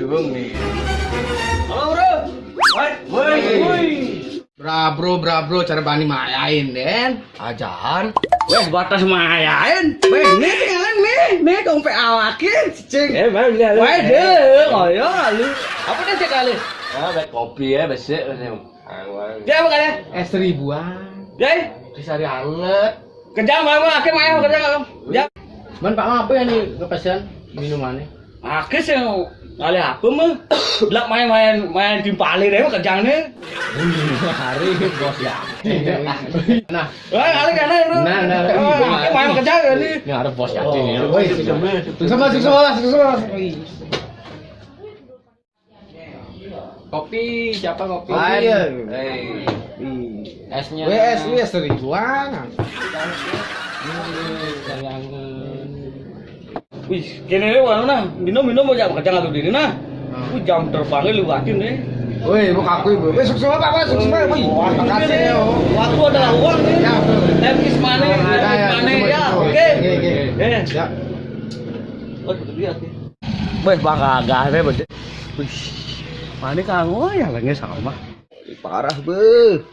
Dukung nih. Halo bro. Woi. Bro, cara bani mayain den. Ajahan. Wes batas mayain. Weh, nih tinggalan nih kompe awakin cicing. Baru lihat. Wah, deh, koyo lu. Apa nih cek kali? Ah, baik kopi ya, besok. Ya apa kali? Es ribuan. Jai, Bisa dianget. kejam banget akhir main kerja kamu. Ya. Man Pak apa ya nih kepesan minumannya? Akhir sih kali apa mah? Belak main tim pali deh kerjaan nih. Hari bos ya. Nah, Wah, kali kan itu. Nah. Akhir main kerja kali. ini ada bos ya. Woi, Sukses. Kopi, siapa kopi? Esnya. Es ribuan. Wih, kene mana? Minum aja kerja ngadu diri nah. Jam terbangnya lu wakin deh. Woi, mau aku ibu. Woi, sukses Pak, sukses Pak. Woi, makasih ya. Waktu adalah uang nih. Ya, betul. Time is money, ya. Oke. Ya. Oh, betul dia. Weh, kagak deh, betul. Wih. Mana kamu ya lagi sama. parah, beuh.